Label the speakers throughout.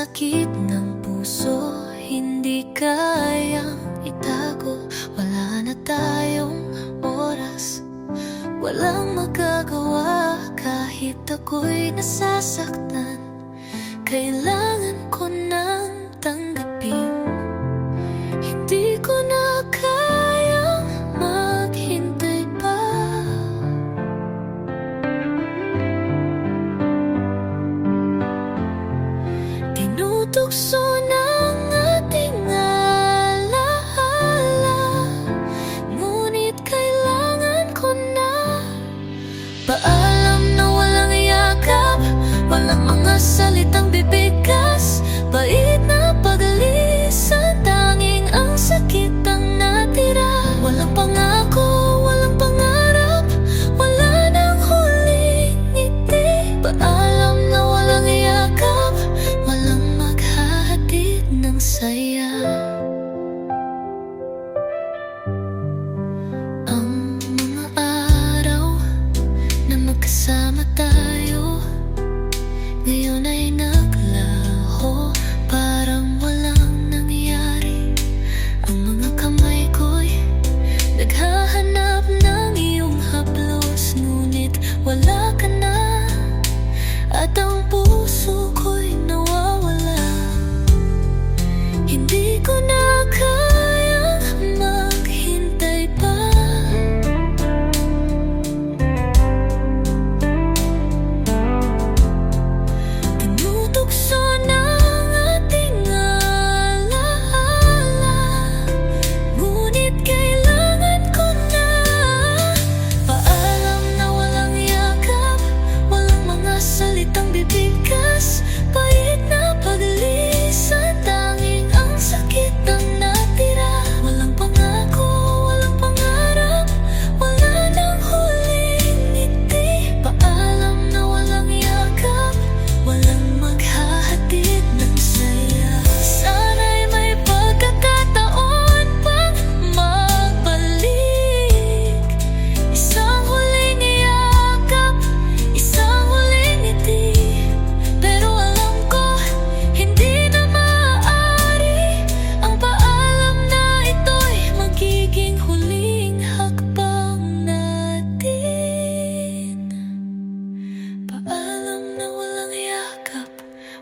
Speaker 1: sakit ng puso, hindi kayang itago. Wala na tayong oras, walang magagawa. Kahit ako'y nasasaktan, kailangan ko nang tanggapin. Hindi ko na kayang maghintay pa. Tinutukso ng ating alaala, ngunit kailangan ko na. Paalam na walang yakap, walang mga salitang bibigas. Bait na pag-alisan, tanging ang sakit ang natira. Walang pangako, walang pangarap, wala nang huling ngiti. Paalam na walang yakap, walang maghahatid ng saya. Ang mga araw na magkasama tayo ngayon ay naglaho, parang walang nangyari. Ang mga kamay ko'y naghahanap ng iyong haplos, ngunit wala ka na, at ang puso ko'y nawawala. Hindi ko na kayang maghintay pa. Tinutukso ng ating alaala, ngunit kailangan ko na. Paalam na walang yakap, walang mga salitang bibigas. Bait na pag-alisan, tanging ang sakit ang natira. Walang pangako, walang pangarap, wala nang huling ngiti. Paalam na walang yakap, walang maghahatid ng saya. Sana'y may pagkakataon pang magbalik. Isang huling yakap, isang huling ngiti. Pero alam ko, hindi na maaari. Ang paalam na ito'y magiging huling hakbang natin. Paalam na walang yakap,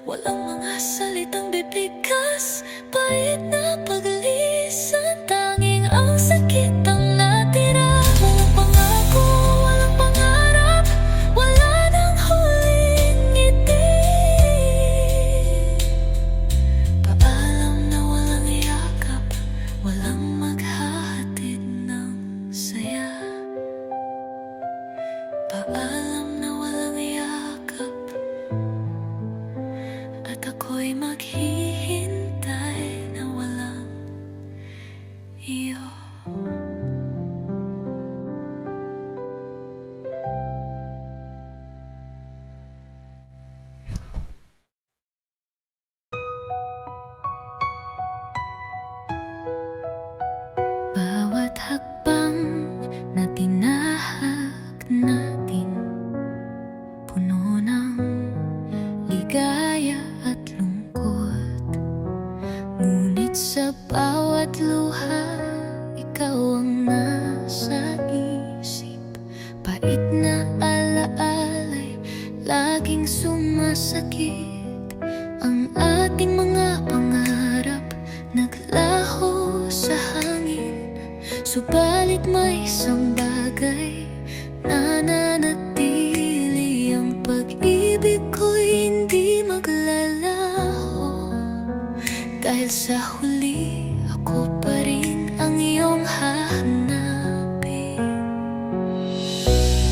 Speaker 1: walang mga salitang bibigas. Bait na pag-alisan, tanging ang sakit ang natira. Walang pangako, walang pangarap, wala nang huling ngiti. Paalam na walang yakap, walang maghahatid ng saya. Paalam na walang yakap, at ako'y maghihintay na walang iyo. Bawat hakbang na tinahak natin, puno ng ligaya at lungkot. Ngunit sa bawat luha, ikaw ang nasa isip. Pait na alaala'y laging sumasakit. Ang ating mga pangarap naglaho sa hangin. Subalit may isang bagay na nanatili. Ang pag-ibig ko'y hindi maglalaho. Dahil sa huli, ako pa rin ang iyong hahanapin.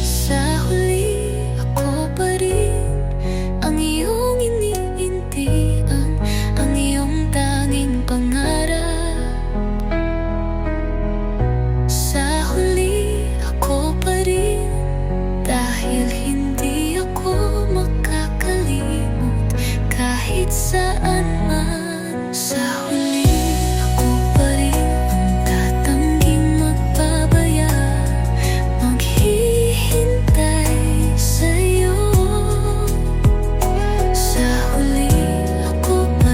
Speaker 1: Sa huli, ako pa rin ang iyong iniintian, ang iyong tanging pangarap. Sa huli, ako pa rin, dahil hindi ako makakalimot kahit saan man. Sa huli, ako pa rin ang tatangging magpabaya, maghihintay sa'yo. Sa huli, ako pa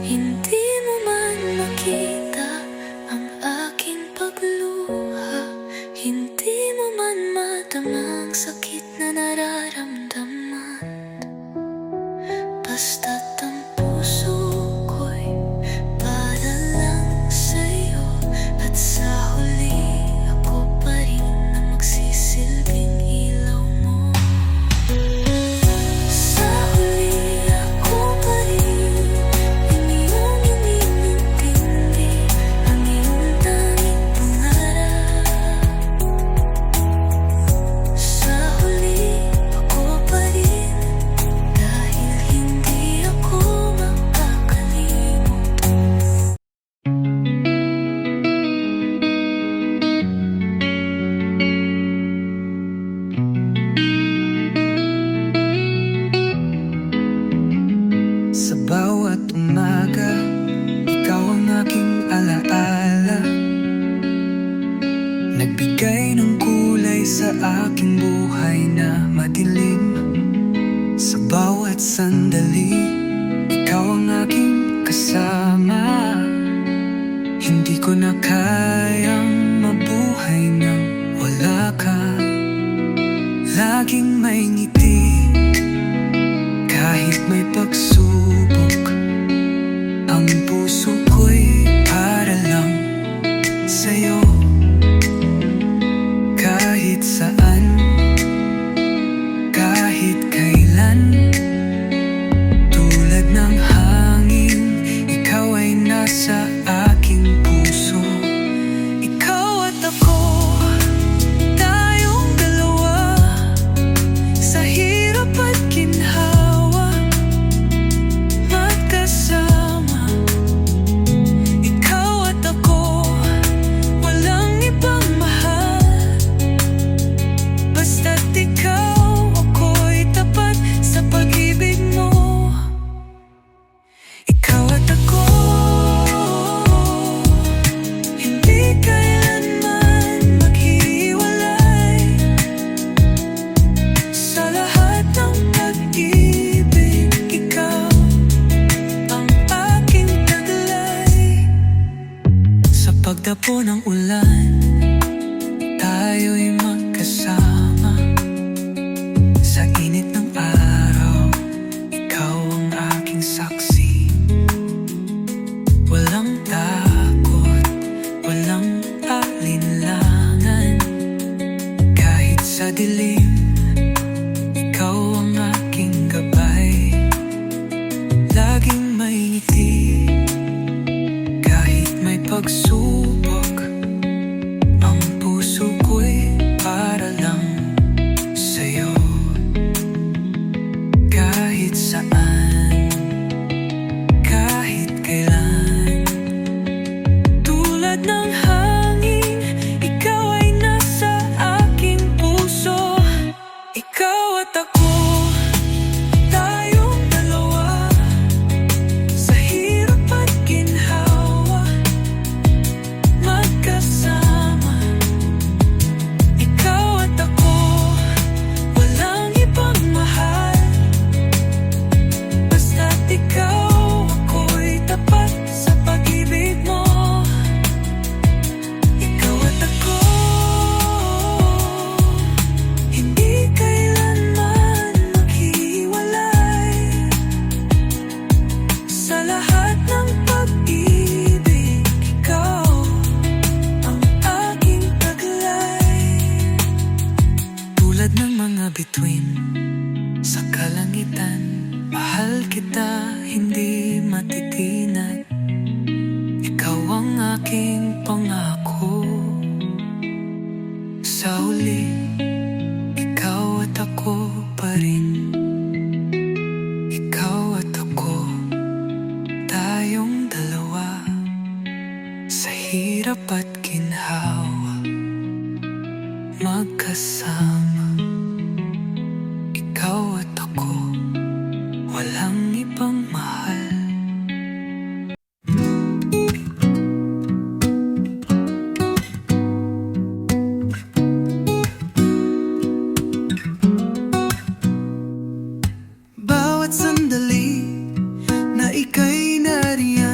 Speaker 1: Hindi mo man makita ang aking pagluha, hindi mo man madama ang sakit na nararamdaman. Basta't ang puso ko'y para lang sa'yo, at sa huli ako pa rin ang magsisilbing ilaw mo. Sa huli ako pa rin ang iyong iniintindi, ang iyong tanging pangarap. Sa huli ako pa rin, dahil hindi ako makakalimot.
Speaker 2: Sa bawat umaga, ikaw ang aking alaala. Nagbigay ng kulay sa aking buhay na madilim. Sa bawat sandali, ikaw ang aking kasama. Hindi ko na kayang mabuhay nang wala ka. Laging may ngiti kahit may pagsubok. Ang puso ko'y para lang sa'yo. Kahit saan, kahit kailan, tulad ng hangin, ikaw ay nasa aking puso. Ikaw at ako, tayong dalawa, sa hirap at ginhawa, magkasama. Ikaw at ako, walang ibang mahal. Basta't ikaw, ako'y tapat sa pag-ibig mo. Ikaw at ako, hindi kailanman maghiwalay. Sa lahat ng pag-ibig, ikaw ang aking taglay. Sa pagdapo ng ulan, tayo'y magkasama. Sa init ng araw, ikaw ang aking saksi. Walang takot, walang alinlangan. Kahit sa dilim, ikaw ang aking gabay. Laging may ngiti, kahit may pagsubok. Ang puso ko'y para lang sa'yo. Kahit saan, kahit kailan, tulad ng hangin, ikaw ay nasa aking puso. Ikaw at ako, tayong dalawa, sa hirap at ginhawa, magkasama. Ikaw at ako, walang ibang mahal. Basta't ikaw, ako'y tapat sa pag-ibig mo. Ikaw at ako, hindi kailanman maghiwalay. Sa lahat ng pag-ibig, ikaw ang aking taglay. Tulad ng mga bituin sa kalangitan, mahal kita, hindi matitinag. Ikaw ang aking pangako. Sa huli, ikaw at ako pa rin. Ikaw at ako, tayong dalawa, sa hirap at ginhawa, magkasama. Ikaw at ako, walang ibang mahal. Bawat sandali na ika'y nariyan,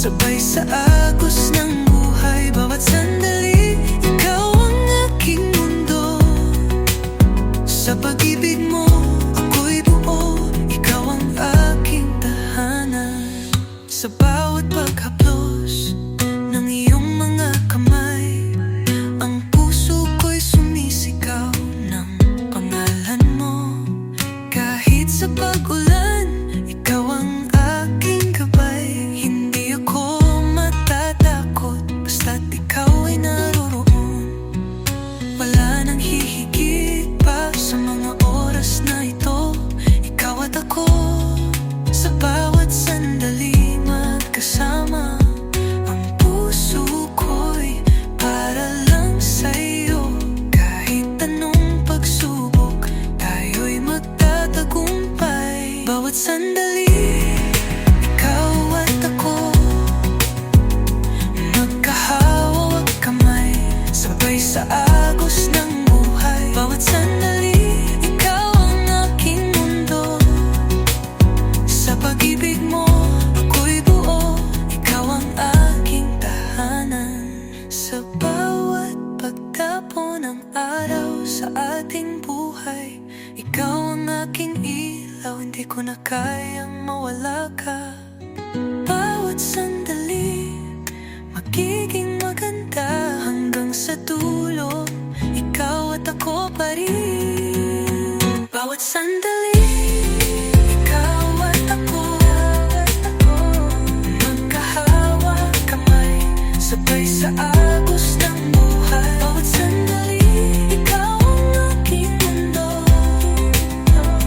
Speaker 2: Sabay sa agos ng buhay, bawat sandali ikaw ang aking mundo. Sa pag-ibig mo ako'y buo, ikaw ang aking tahanan. Sa bawat paghaplos ng iyong mga kamay, ang puso ko'y sumisigaw ng pangalan mo. Kahit sa pag-ulan, ikaw ang aking gabay. Hindi ako matatakot, basta't ikaw ay naroroon. Wala nang hihigit pa sa mga oras na ito. Ikaw at ako, sa bawat sandali magkasama. Ang puso ko'y para lang sa'yo. Kahit anong pagsubok, tayo'y magtatagumpay. Bawat sandali, ikaw at ako, magkahawak kamay. Sabay sa agos ng buhay, bawat sandali ikaw ang aking mundo. Sa pag-ibig mo ako'y buo, ikaw ang aking tahanan. Sa bawat pagtapo ng araw sa ating buhay, ikaw ang aking ilaw, hindi ko na kayang mawala ka. Bawat sandali magiging maganda hanggang sa dulo, ikaw at ako pa rin. Bawat sandali ikaw at ako, magkahawak kamay. Sabay sa agos ng buhay, bawat sandali ikaw ang aking mundo.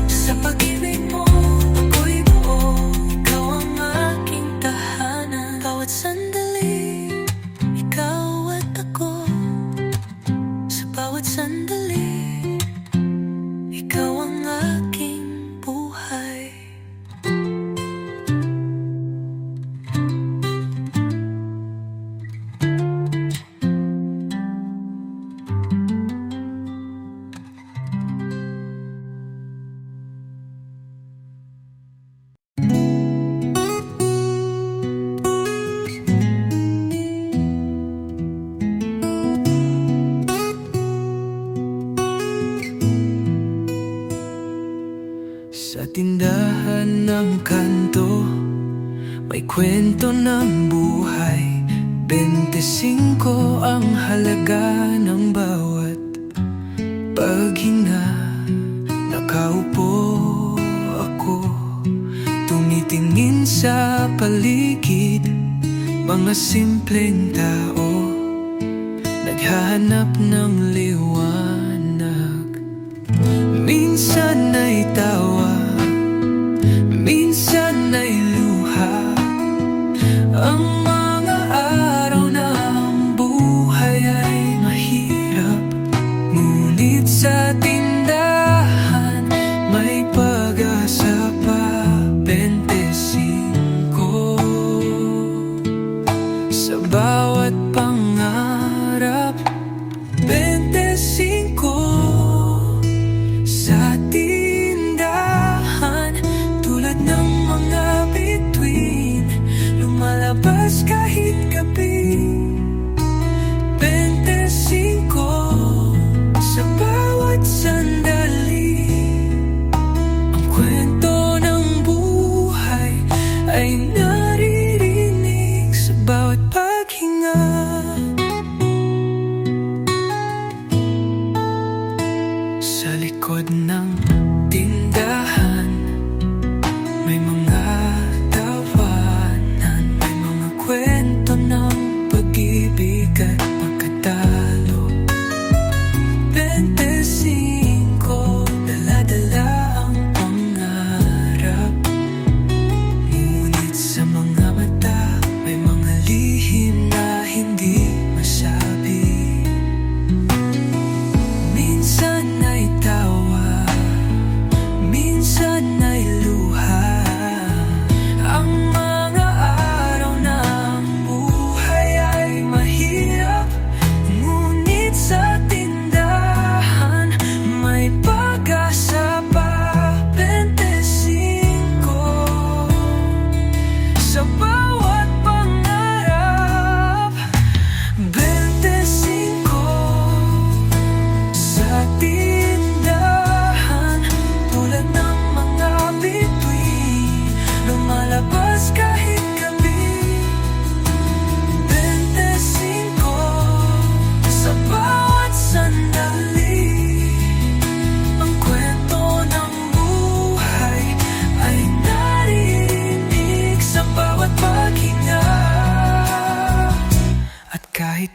Speaker 2: Sa pag-ibig mo ako'y buo, ikaw ang aking tahanan. Bawat sandali ikaw at ako, sa bawat sandali ikaw ang aking buhay. Sa tindahan ng kanto, may kwento ng buhay. 25 ang halaga ng bawat paghinga. Nakaupo ako, tumitingin sa paligid. Mga simpleng tao, naghahanap ng liwanag. Minsan ay tawa, minsan ay luha. Ang mga araw na ang buhay ay mahirap, ngunit sa tindahan may pag-asa pa. 25 sa bawat pangarap, 25 sa tindahan.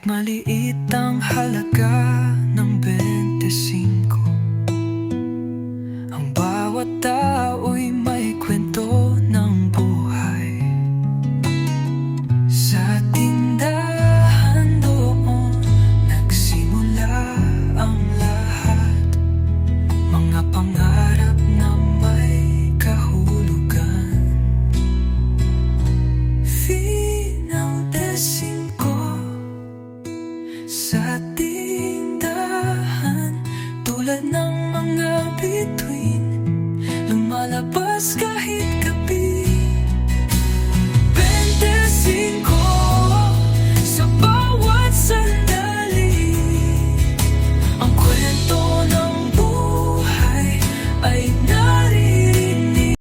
Speaker 2: maliit ang halaga ng 25. Ang bawat tao'y may kwento ng buhay. Sa tindahan doon nagsimula ang lahat, mga pangarap na may kahulugan. Finaldesin ko sa tindahan, tulad ng mga bituin, lumalabas kahit gabi. 25 sa bawat sandali, ang kwento ng buhay ay naririnig.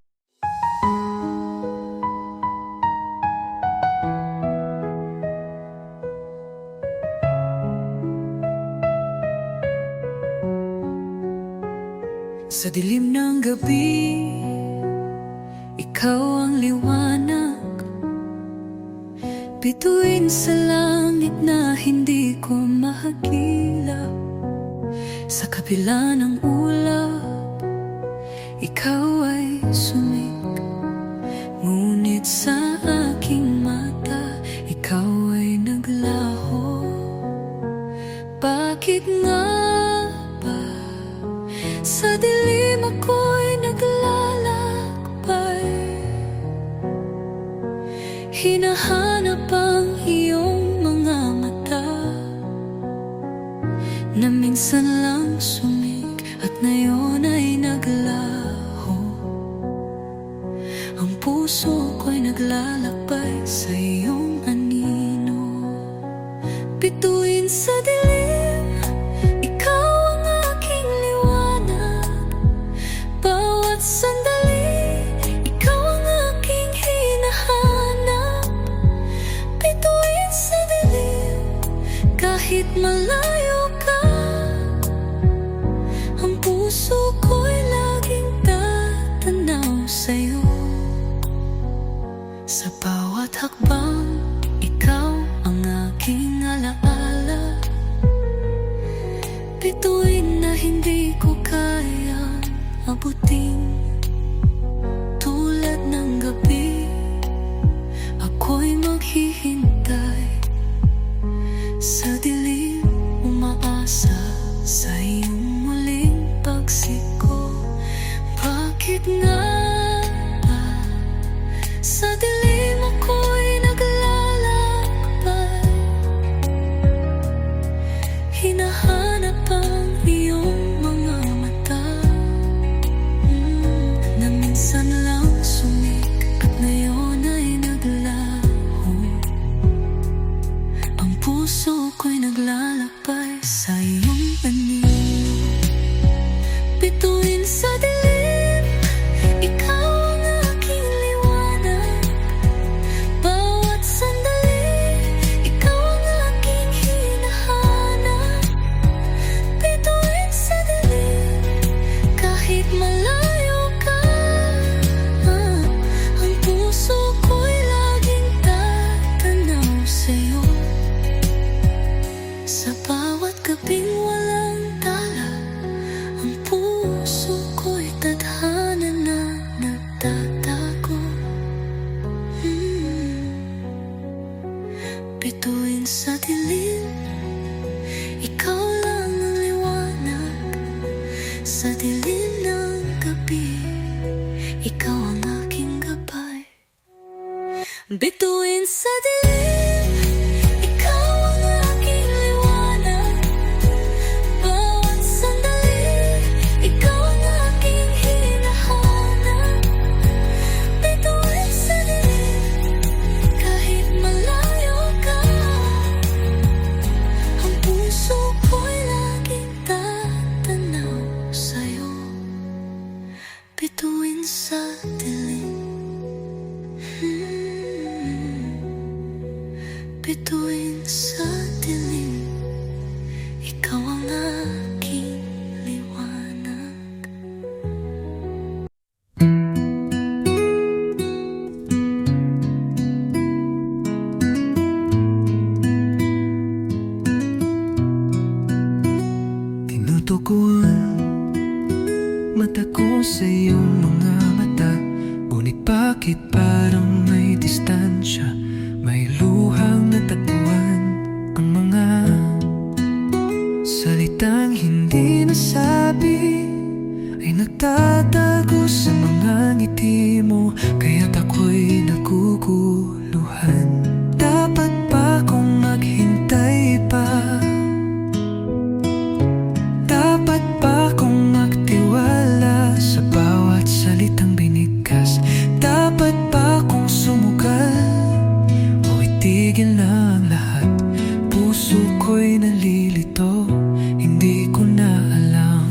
Speaker 2: Sa dilim ng gabi, ikaw ang liwanag. Bituin sa langit na hindi ko mahagilap. Sa kabila ng ulap, ikaw ay sumik. Ngunit sa aking mata, ikaw ay naglaho. Bakit nga ba sa dilim ako'y naglalakbay? Hinahanap ang iyong mga mata na minsan lang sumik at ngayon ay naglaho. Ang puso ko'y naglalakbay sa iyong anino. Bituin sa dilim, ikaw ang aking liwanag. Bawat sandali, ikaw ang aking hinahanap. Bituin sa dilim, kahit malayo ka, ang puso ko'y laging tatanaw sa'yo. Sa bawat hakbang, ikaw ang aking alaala. Bituin na hindi ko kayang abutin. Tulad ng gabi, ako'y maghihintay. Sa dilim, umaasa sa iyong muling pagsiko. Bakit nga ba sa dilim ako'y naglalakbay? Hinahanap ang iyong mga mata na minsan lang sumik at ngayon ay naglaho. Ang puso ko'y naglalakbay sa iyong anino. Bituin sa dilim, ikaw ang aking liwanag. Bawat sandali, ikaw ang aking hinahanap. Bituin sa dilim, kahit malayo ka, ang puso ko'y laging tatanaw sa'yo. Sa bawat gabing walang tala, ang puso ko'y tadhana na nagtatago. Bituin sa dilim, ikaw lang ang liwanag. Sa dilim ng gabi, ikaw ang aking gabay. Bituin sa dilim, ikaw ang aking liwanag. Bawat sandali, ikaw ang aking hinahanap. Bituin sa dilim, kahit malayo ka, ang puso ko'y laging tatanaw sa'yo. Bituin sa dilim, bituin sa dilim, ikaw ang aking liwanag.
Speaker 3: tigil na ang lahat. Puso ko'y nalilito, hindi ko na alam.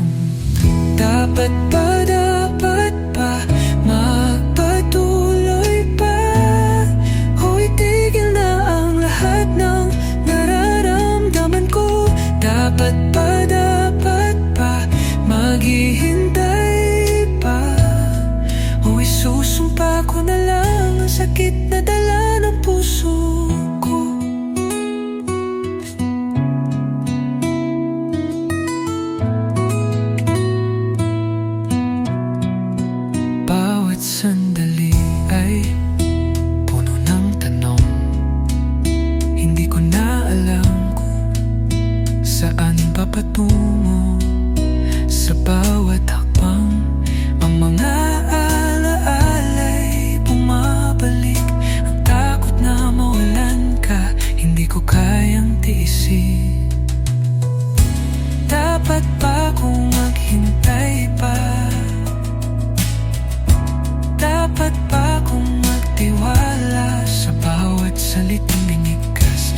Speaker 3: Dapat pa magpatuloy pa? Hoy, tigil na ang lahat ng nararamdaman ko. Dapat pa maghihintay pa? Hoy, susumpa ko na lang ang sakit na dala ng puso ko. Bawat sandali ay puno ng tanong. Hindi ko na alam kung saan papatungo. Sa bawat hakbang, ang mga alaala'y bumabalik. Ang takot na mawalan ka, hindi ko kayang tiisin. Dapat ba kong maghintay pa? Dapat ba kong magtiwala sa bawat salitang binigkas?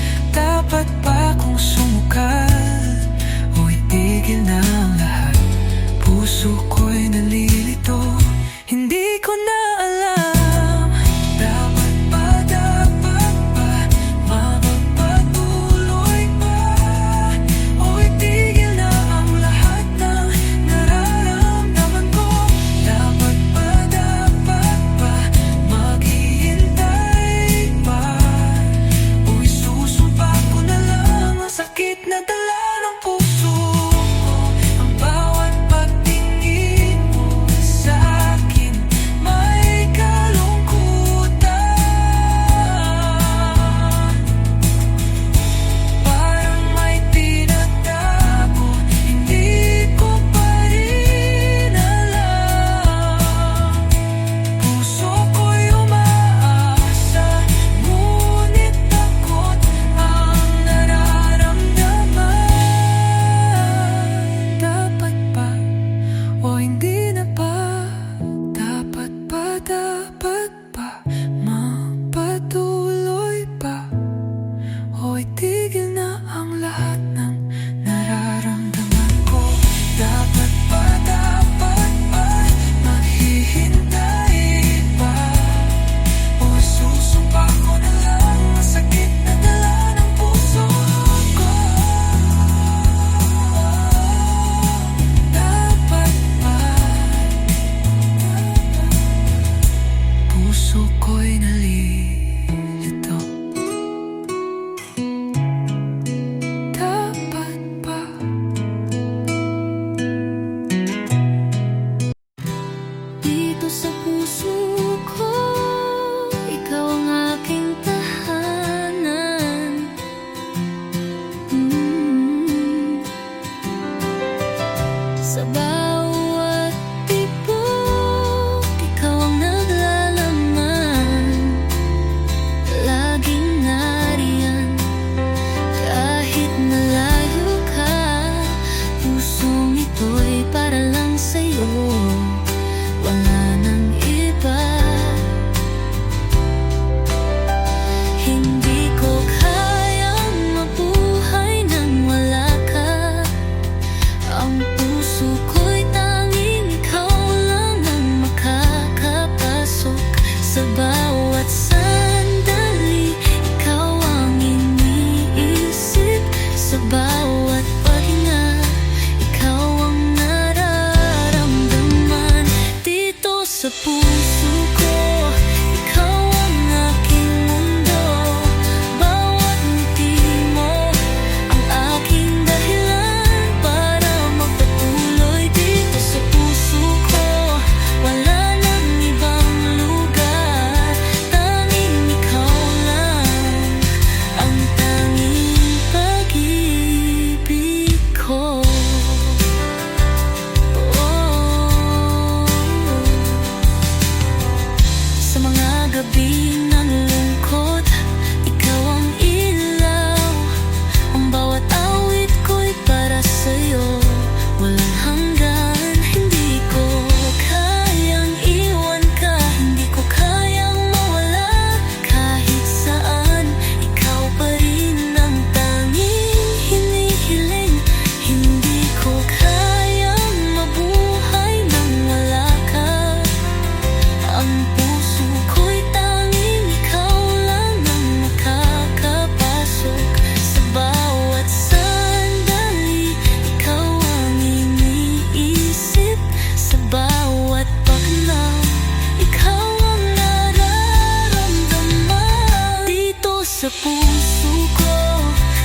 Speaker 1: sa puso ko,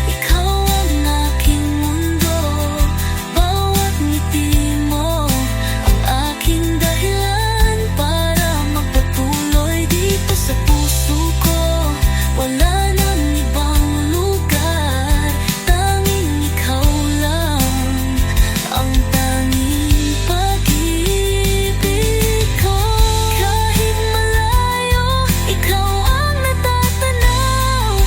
Speaker 1: ikaw ang aking mundo. Bawat ngiti mo ang aking dahilan para magpatuloy dito sa puso ko. Wala nang ibang lugar, tanging ikaw lang ang tanging pag-ibig ko. Kahit malayo, ikaw ang natatanaw.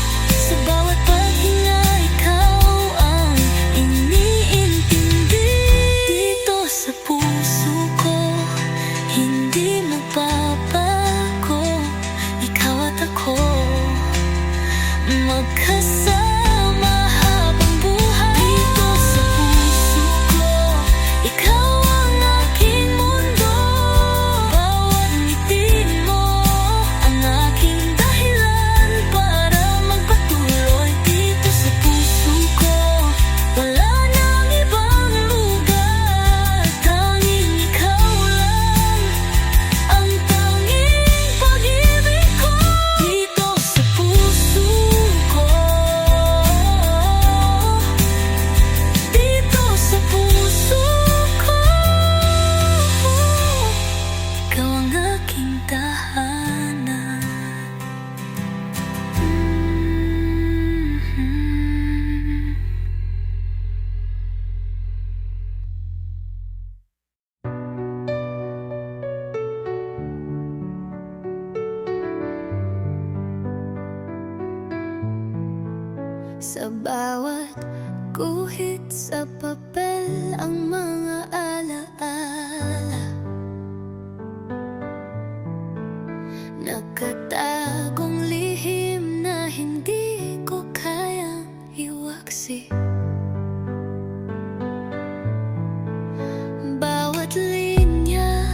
Speaker 1: Sa bawat paghinga, ikaw ang iniintindi. Dito sa puso ko, hindi magbabago. Ikaw at ako, magkasama habang buhay. Dito sa puso ko, ikaw ang aking mundo. Bawat ngiti mo ang aking dahilan para magpatuloy dito sa puso ko. Wala nang ibang lugar, tanging ikaw lang ang tanging pag-ibig ko. Dito sa puso ko, dito sa puso ko, ikaw ang aking tahanan.
Speaker 2: Sa bawat guhit sa papel ang mga alaala, nakatagong lihim na hindi ko kayang iwaksi. Bawat linya,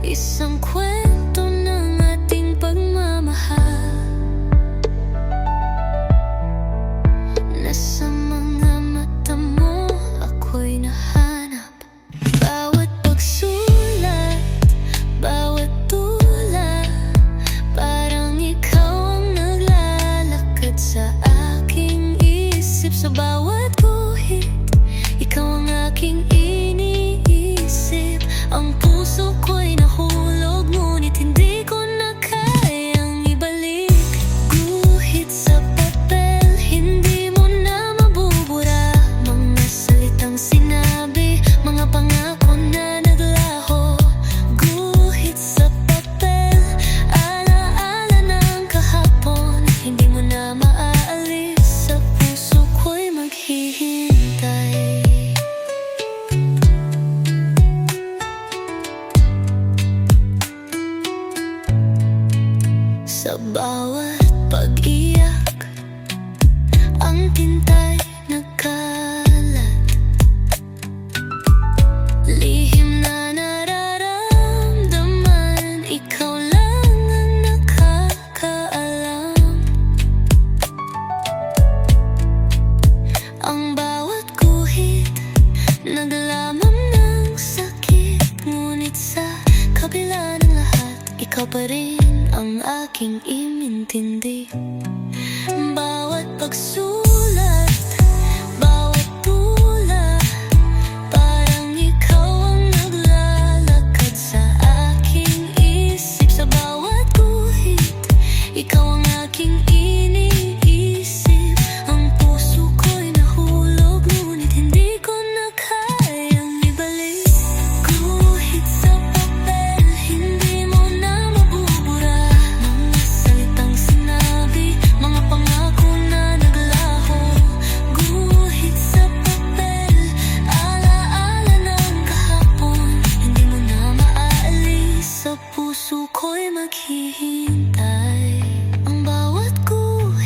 Speaker 2: isang kwento ng ating pagmamahal. Nasa mga mata mo ako'y nahanap. Bawat pagsulat, bawat tula, parang ikaw ang naglalakad sa aking isip. Sa bawat guhit, ikaw ang aking iniisip. Ang puso ko'y nahulog, ngunit hindi ko na kayang ibalik. Guhit sa papel, hindi mo na mabubura. Mga salitang sinabi, mga pangako na naglaho. Guhit sa papel, alaala ng kahapon, hindi mo na maaalis. Sa puso ko'y maghihintay. Sa bawat pag-iyak, ang tinta'y nagkalat. Lihim na nararamdaman, ikaw lang ang nakakaalam. Ang bawat guhit, naglamam ng sakit. Ngunit sa kabila ng lahat, ikaw pa rin ang aking inintindi. Bawat pagsulat, bawat tula, parang ikaw ang naglalakad sa aking isip. Sa bawat guhit, ikaw ang aking iniisip. Ang puso ko'y nahulog, ngunit hindi ko na kayang ibalik. Guhit sa papel, hindi mo na mabubura. Mga salitang sinabi, mga pangako na naglaho. Guhit sa papel, alaala ng kahapon, hindi mo na maaalis. Sa puso ko'y maghihintay. Ang bawat guhit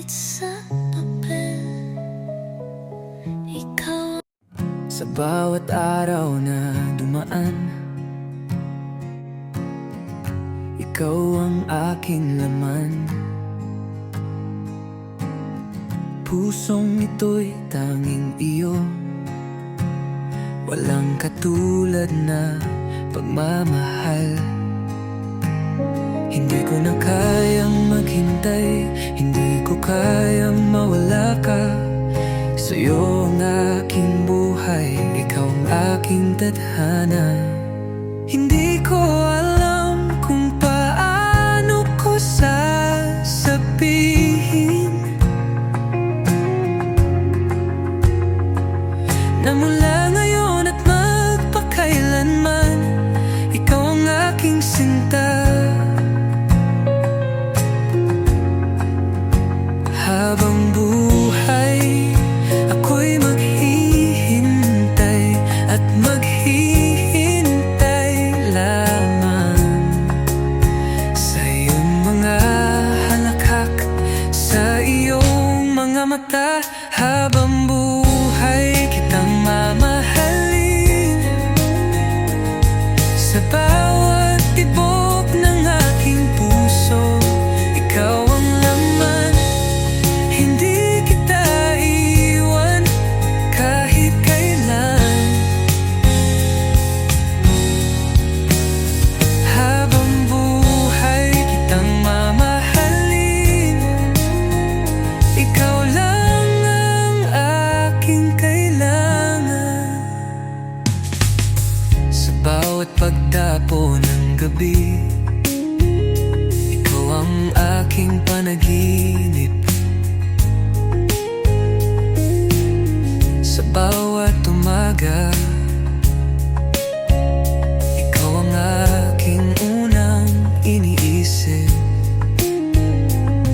Speaker 1: kahit sa papel. Ikaw
Speaker 3: Sa bawat araw na dumaan, ikaw ang aking laman. Pusong ito'y tanging iyo, walang katulad na pagmamahal. Hindi ko na kayang maghintay, hindi ko kayang mawala ka. Sa'yo ang aking buhay, ikaw ang aking tadhana. Hindi ko alam kung paano ko sasabihin na mula ngayon at magpakailanman, ikaw ang aking sinta. Habang buhay, ako'y maghihintay at maghihintay lamang sa iyong mga halakhak, sa iyong mga mata. Habang buhay, kitang mamahalin sa bawat tibok ng aking puso. Ikaw ang laman, hindi kita iwan kahit kailan. Habang buhay, kitang mamahalin. Ikaw lang ang aking kailangan. Sa bawat pagdapo ng gabi, ikaw ang aking panaginip. Sa bawat umaga, ikaw ang aking unang iniisip.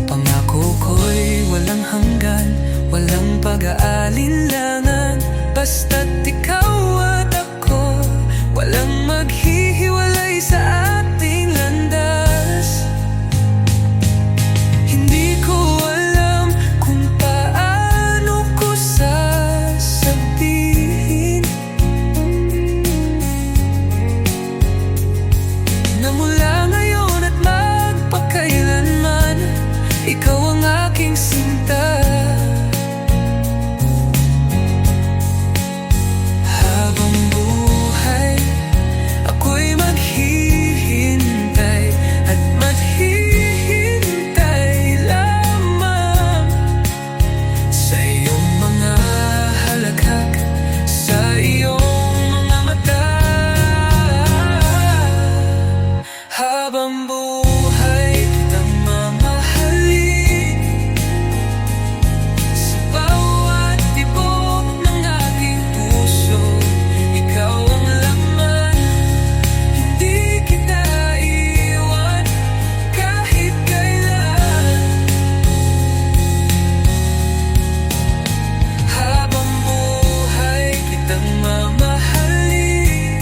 Speaker 3: Pangako ko'y walang hanggan, walang pag-aalinlangan. Basta't ikaw at ako, walang maghihiwalay sa ating landas. Hindi ko alam kung paano ko sasabihin na mula ngayon at magpakailanman, ikaw ang aking sinta. Habang buhay, ako'y maghihintay at maghihintay lamang sa iyong mga halakhak, sa iyong mga mata. Habang buhay, kitang mamahalin sa bawat tibok ng aking puso. Ikaw ang laman, hindi kita iwan kahit kailan. Habang buhay, kitang mamahalin.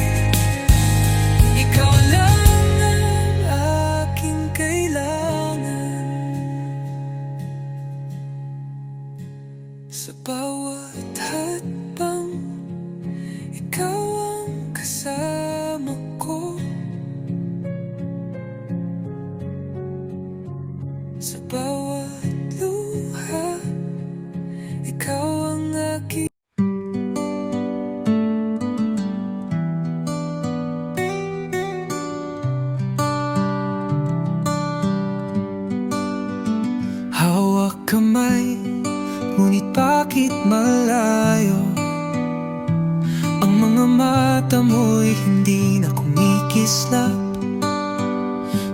Speaker 3: Ikaw lang ang aking kailangan. Sa bawat hadbang, ikaw ang kasama ko. Sa bawat luha, ikaw ang aking hawak kamay. Ngunit bakit malayo? Ang mga mata mo'y hindi na kumikislap,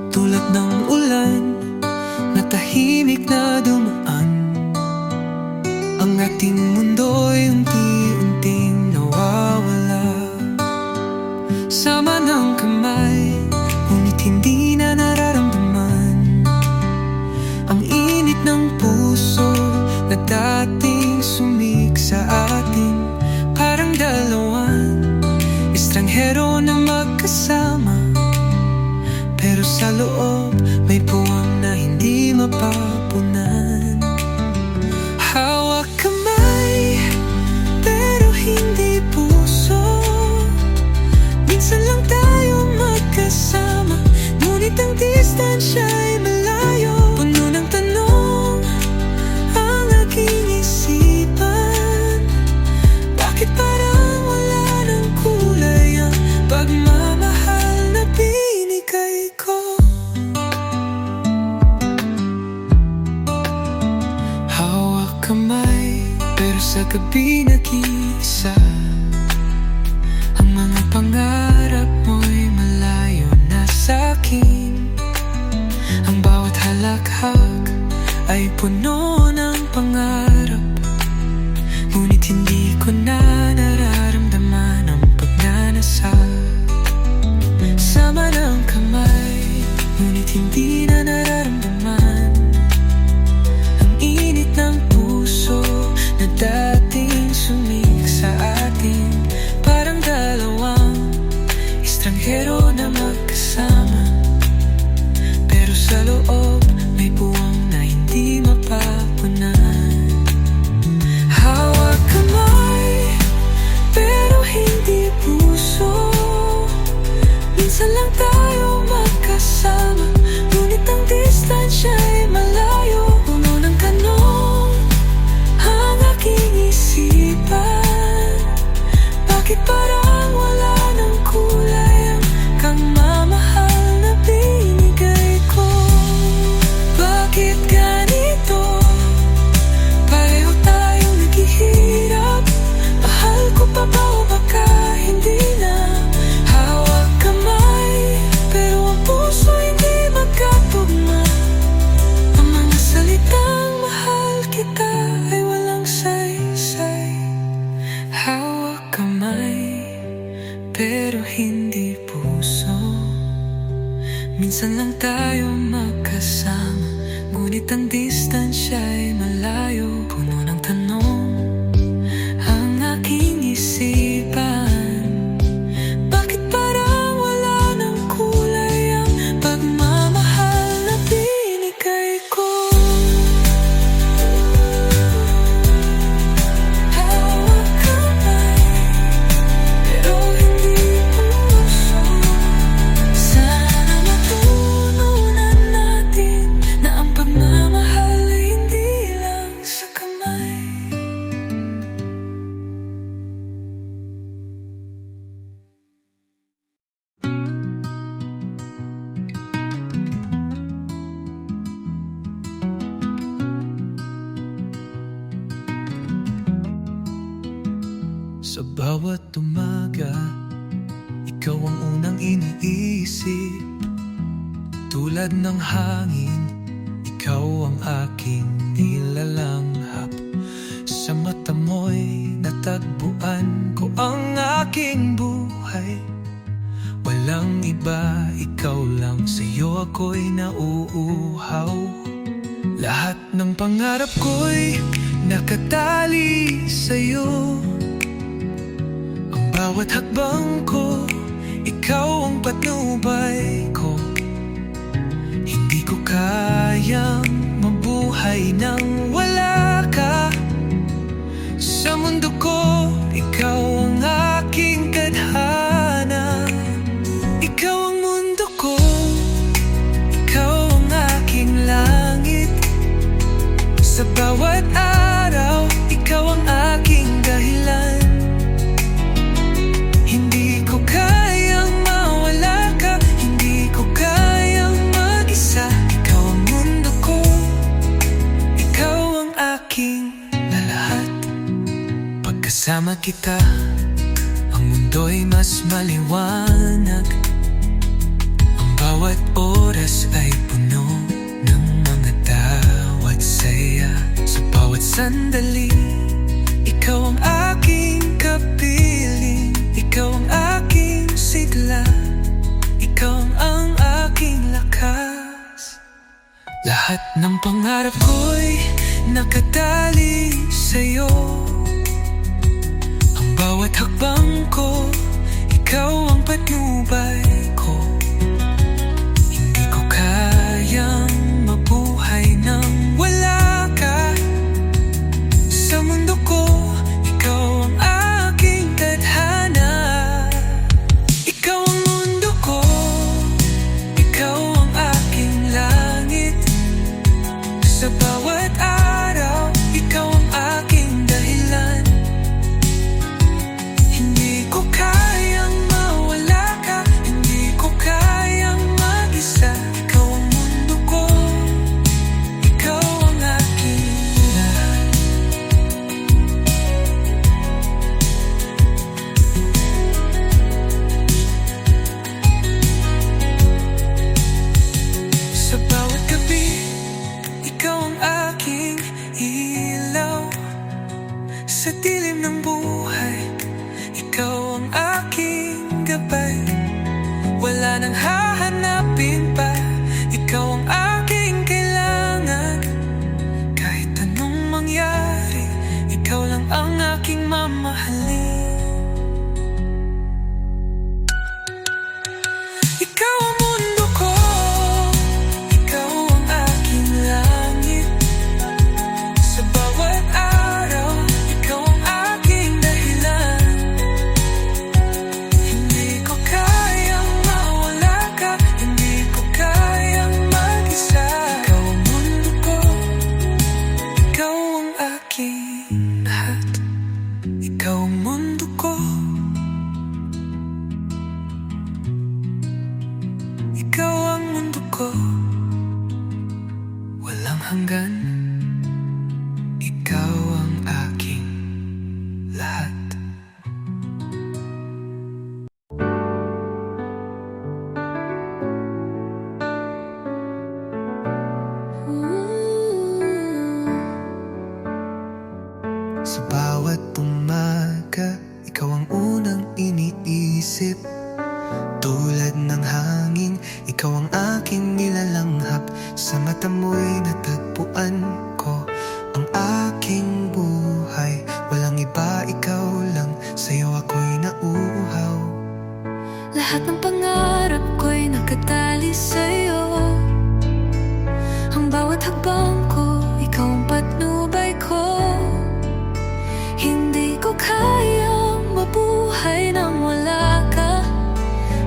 Speaker 3: tulad ng ulan na tahimik na dumaan. Ang ating mundo'y unti-unting nawawala. Sama ng kamay, ngunit hindi na nararamdaman ang init ng puso na dating sumig sa atin. Parang dalawang estranghero na magkasama, pero sa loob gabi nag-iisa. Ang mga pangarap mo'y malayo na sa'kin. Ang bawat halakhak ay puno ng pangarap, ngunit hindi ko na nararamdaman ang pagnanasa. Sama ng kamay, ngunit hindi na nararamdaman ang init ng puso na dating sumig sa atin. Parang dalawang estranghero na magkasama, pero sa loob may puwang na hindi mapapunan. Hawak kamay, pero hindi puso. Minsan lang tayo magkasama, ngunit ang distansya ay malayo. Puno ng tanong ang aking isipan, bakit parang wala ng kulay ang kang mamahal na binigay ko? Bakit ganito? Pareho tayong naghihirap. Mahal ko pa ba o baka hindi na? Hawak kamay, pero ang puso hindi magkatugma. Ang mga salitang mahal kita ay walang saysay. Hawak kamay, pero hindi puso. Minsan lang tayo magkasama, ngunit ang distansya ay malayo. Puno ng tanong ang aking isipan, bakit parang wala ng kulay ang pagmamahal na binigay ko? Hawak kamay, pero hindi puso. Sana matutunan natin na ang pagmamahal ay hindi lang sa kamay. Sa bawat umaga, ikaw ang unang iniisip. Tulad ng hangin, ikaw ang aking nilalanghap. Sa mata mo'y natagpuan ko ang aking buhay. Walang iba, ikaw lang, sa'yo ako'y nauuhaw. Lahat ng pangarap ko'y nakatali sa'yo. Ang bawat hakbang ko, ikaw ang patnubay ko. Hindi ko kayang mabuhay nang wala ka. Sa mundo ko, ikaw ang aking tadhana. Ikaw ang mundo ko, ikaw ang aking langit. Sa bawat araw, ikaw ang aking dahilan. Hindi ko kayang mawala ka, hindi ko kayang mag-isa. Ikaw ang mundo ko, ikaw ang aking lalahat. Pagkasama kita, ang mundo'y mas maliwanag. Ang bawat oras ay puno ng mga tawat saya. Sa bawat sandali, ikaw ang aking kapiling. Ikaw ang aking sigla, ikaw ang aking lakas. Lahat ng pangarap ko'y nakatali sa'yo. Ang bawat hakbang ko, ikaw ang patnubay ko. Hindi ko kayang mabuhay nang wala ka. Sa mundo ko, ikaw ang aking tadhana. Ikaw ang mundo ko, ikaw ang aking langit. Sa bawat araw, ikaw ang aking dahilan. Hindi ko kayang mawala ka, hindi hanggan, ikaw ang aking lahat. Sa bawat umaga, ikaw ang unang iniisip. Tulad ng hangin, ikaw ang aking nilalanghap. Sa mata mo'y natagpuan ko ang aking buhay. Walang iba, ikaw lang, sa'yo ako'y nauuhaw.
Speaker 2: Lahat ng pangarap ko'y nakatali sa'yo. Ang bawat hakbang ko, ikaw ang patnubay ko. Hindi ko kayang mabuhay nang wala ka.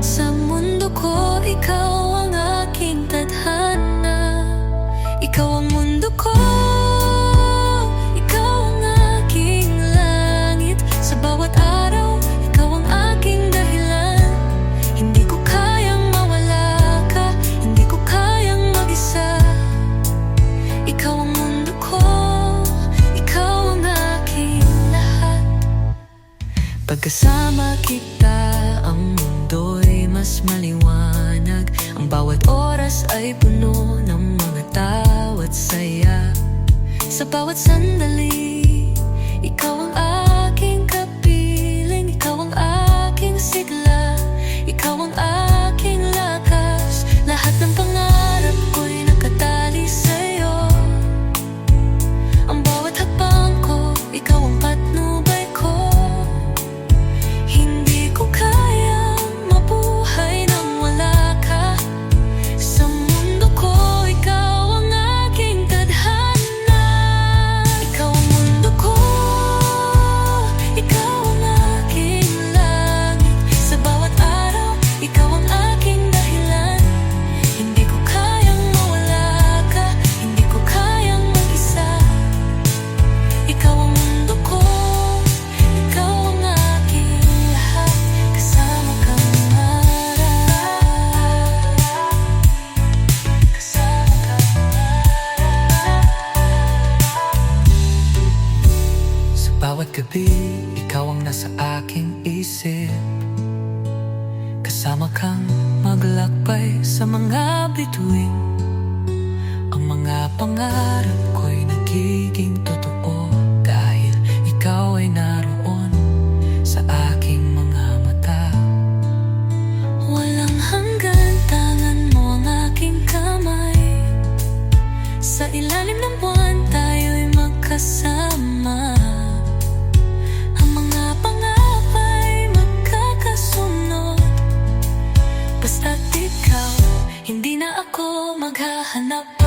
Speaker 2: Sa mundo ko, ikaw ang aking tadhana. Ikaw ang mundo ko, ikaw ang aking langit. Sa bawat araw, ikaw ang aking dahilan. Hindi ko kayang mawala ka, hindi ko kayang mag-isa. Ikaw ang mundo ko, ikaw ang aking lahat. Pagkasama kita, ang mundo'y mas maliwanag. Ang bawat oras ay puno ng mga tawa at saya. Sa bawat sandali, ikaw ang aking kapiling. Ikaw ang aking sigla, ikaw ang aking lakas. Lahat ng pangarap ko'y nakatali sa'yo. Ang bawat hakbang ko, ikaw ang patnubay ko. Hindi ko kayang mabuhay nang wala ka. Sa mundo ko, ikaw ang aking tadhana. Ikaw ang mundo ko, ikaw ang aking langit. Sa bawat araw, ikaw ang aking dahilan. Hindi ko kayang mawala ka, hindi ko kayang mag-isa. Ikaw ang mundo ko, ikaw ang aking lahat. Kasama kang araw, kasama kang araw.
Speaker 3: Sa bawat gabi, ikaw ang nasa aking isip. Kasama kang maglakbay sa mga bituin. Ang mga pangarap ko'y nagiging totoo dahil ikaw ay naroon sa aking mga mata.
Speaker 2: Walang hanggan, tangan mo ang aking kamay. Sa ilalim ng buwan, tayo'y magkasama. Ang mga pangako ay magkakasunod. Basta't ikaw, hindi na ako maghahanap pa.